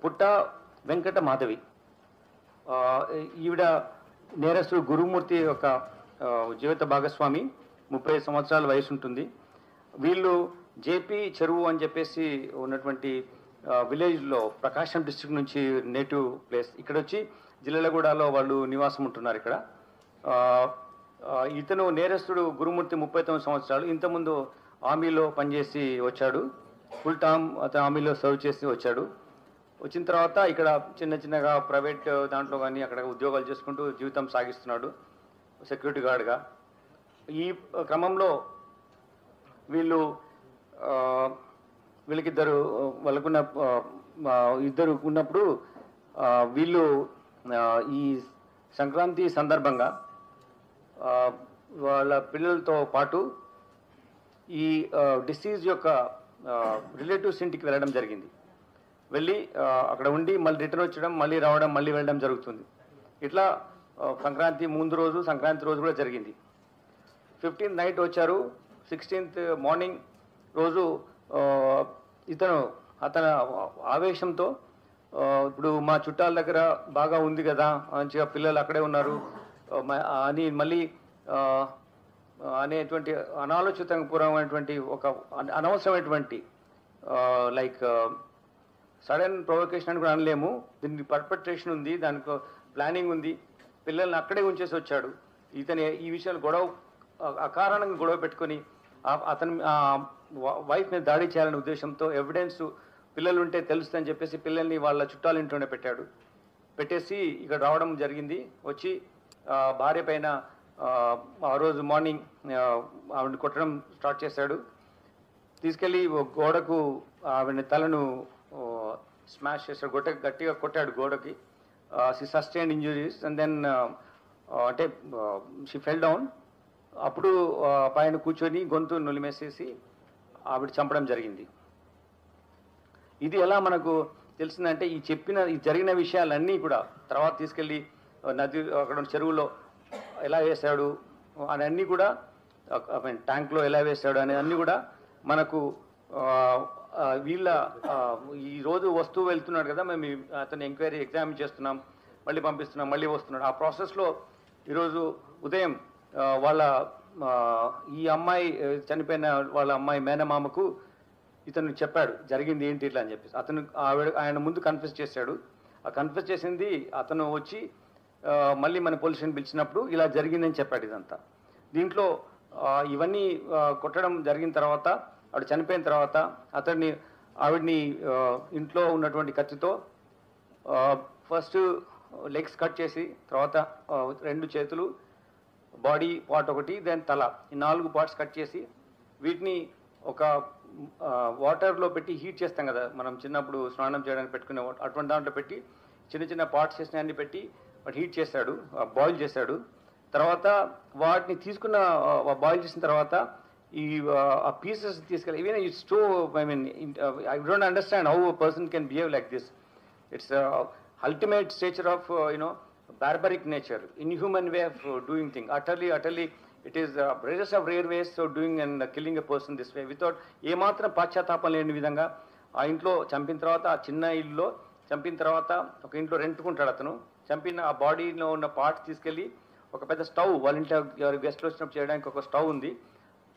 పుట్ట వెంకట మాధవి. ఈవిడ నేరస్తుడు గురుమూర్తి యొక్క జీవిత భాగస్వామి. 30 సంవత్సరాల వయసు ఉంటుంది. వీళ్ళు జేపీ చెరువు అని చెప్పేసి ఉన్నటువంటి విలేజ్లో ప్రకాశం డిస్ట్రిక్ట్ నుంచి నేటివ్ ప్లేస్. ఇక్కడ వచ్చి జిల్లెలగూడలో వాళ్ళు నివాసం ఉంటున్నారు ఇక్కడ. ఇతను నేరస్తుడు గురుమూర్తి 39 సంవత్సరాలు. ఇంతకుముందు ఆర్మీలో పనిచేసి వచ్చాడు. ఫుల్ టర్మ్ అతను ఆర్మీలో సర్వ్ చేసి వచ్చాడు. వచ్చిన తర్వాత ఇక్కడ చిన్నగా ప్రైవేట్ దాంట్లో కానీ అక్కడ ఉద్యోగాలు చేసుకుంటూ జీవితం సాగిస్తున్నాడు సెక్యూరిటీ గార్డ్గా. ఈ క్రమంలో వీళ్ళకిద్దరు వాళ్ళకున్న ఇద్దరు ఉన్నప్పుడు వీళ్ళు ఈ సంక్రాంతి సందర్భంగా వాళ్ళ పిల్లలతో పాటు ఈ డిసీజ్ యొక్క రిలేటివ్స్ ఇంటికి వెళ్ళడం జరిగింది. వెళ్ళి అక్కడ ఉండి మళ్ళీ రిటర్న్ వచ్చడం, మళ్ళీ రావడం, మళ్ళీ వెళ్ళడం జరుగుతుంది. ఇట్లా సంక్రాంతి ముందు రోజు, సంక్రాంతి రోజు కూడా జరిగింది. 15th నైట్ వచ్చారు. 16th మార్నింగ్ రోజు అతను ఆవేశంతో ఇప్పుడు మా చుట్టాల దగ్గర బాగా ఉంది కదా, మంచిగా పిల్లలు అక్కడే ఉన్నారు అని మళ్ళీ అనేటువంటి అనాలోచితపూర్వమైనటువంటి ఒక అనవసరమైనటువంటి లైక్ సడన్ ప్రొవొకేషన్ అని కూడా అనలేము. దీనికి పర్పెట్రేషన్ ఉంది, దానికి ప్లానింగ్ ఉంది. పిల్లల్ని అక్కడే ఉంచేసి వచ్చాడు. ఇతను ఈ విషయాలు అకారణంగా గొడవ పెట్టుకొని అతని వైఫ్ మీద దాడి చేయాలనే ఉద్దేశంతో ఎవిడెన్స్ పిల్లలు ఉంటే తెలుస్తుందని చెప్పేసి పిల్లల్ని వాళ్ళ చుట్టాల ఇంట్లోనే పెట్టేసి ఇక్కడ రావడం జరిగింది. వచ్చి భార్య పైన ఆ రోజు మార్నింగ్ ఆవిడని కొట్టడం స్టార్ట్ చేశాడు. తీసుకెళ్ళి గోడకు ఆవిడ తలను స్మాష్ చేశాడు, గట్టిగా కొట్టాడు గోడకి. She sustained injuries and then అంటే షీ ఫెల్ డౌన్. అప్పుడు పైన కూర్చొని గొంతు నులిమేసేసి ఆవిడ చంపడం జరిగింది. ఇది ఎలా మనకు తెలిసిందంటే ఈ జరిగిన విషయాలన్నీ కూడా తర్వాత తీసుకెళ్ళి నది అక్కడ చెరువులో ఎలా వేశాడు అని అన్నీ కూడా, ట్యాంక్లో ఎలా వేశాడు అనే అన్నీ కూడా మనకు ఈరోజు వస్తువు వెళ్తున్నాడు కదా, మేము అతను ఎంక్వైరీ ఎగ్జామిన్ చేస్తున్నాం, మళ్ళీ పంపిస్తున్నాం, మళ్ళీ వస్తున్నాడు. ఆ ప్రాసెస్లో ఈరోజు ఉదయం ఈ అమ్మాయి చనిపోయిన వాళ్ళ అమ్మాయి మేనమామకు ఇతను చెప్పాడు జరిగింది ఏంటి ఇట్లా అని చెప్పేసి. ఆయన ముందు కన్ఫెస్ చేశాడు. ఆ కన్ఫెస్ చేసింది అతను వచ్చి మళ్ళీ మన పోలీస్ స్టేషన్ పిలిచినప్పుడు ఇలా జరిగిందని చెప్పాడు ఇదంతా. దీంట్లో ఇవన్నీ కొట్టడం జరిగిన తర్వాత, ఆవిడ చనిపోయిన తర్వాత ఆవిడ్ని ఇంట్లో ఉన్నటువంటి కత్తితో ఫస్ట్ లెగ్స్ కట్ చేసి, తర్వాత 2 చేతులు, బాడీ పార్ట్ ఒకటి, దెన్ తల, ఈ 4 పార్ట్స్ కట్ చేసి వీటిని ఒక వాటర్లో పెట్టి హీట్ చేస్తాం కదా మనం చిన్నప్పుడు స్నానం చేయడానికి పెట్టుకునే అటువంటి దాంట్లో పెట్టి చిన్న పార్ట్స్ చేసిన అన్ని పెట్టి వాటి హీట్ చేశాడు, బాయిల్ చేశాడు. తర్వాత వాటిని బాయిల్ చేసిన తర్వాత ఆ పీసెస్ తీసుకెళ్ళి even it's two I don't understand how a person can behave like this. It's ultimate stature of barbaric nature, inhuman way of doing things. Utterly it is rarest of rare ways of doing and killing a person this way without ఏమాత్రం పాశ్చాత్తాపం లేని విధంగా. ఆ ఇంట్లో చంపిన తర్వాత, ఆ చిన్న ఇల్లులో చంపిన తర్వాత ఒక ఇంట్లో రెంట్కుంటాడు అతను. చంపిన ఆ బాడీలో ఉన్న పార్ట్స్ తీసుకెళ్ళి ఒక పెద్ద స్టవ్, వాళ్ళ ఇంట్లో గెస్ట్లు వచ్చినప్పుడు చేయడానికి ఒక స్టవ్ ఉంది,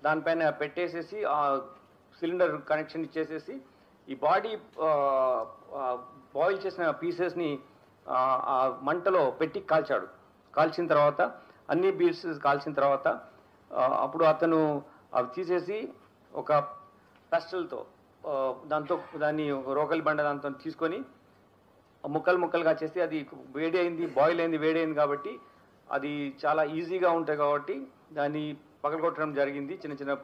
దానిపైన పెట్టేసేసి ఆ సిలిండర్ కనెక్షన్ ఇచ్చేసేసి ఈ బాడీ బాయిల్ చేసిన పీసెస్ని ఆ మంటలో పెట్టి కాల్చిన తర్వాత అన్ని పీసెస్ కాల్చిన తర్వాత అప్పుడు అతను అవి తీసేసి ఒక పెస్టల్తో దాన్ని రోకలి బండ దాంతో తీసుకొని ముక్కలుగా చేసి, అది బాయిల్ అయింది, వేడి అయింది కాబట్టి అది చాలా ఈజీగా ఉంటాయి కాబట్టి దాన్ని పగలగొట్టడం జరిగింది. చిన్న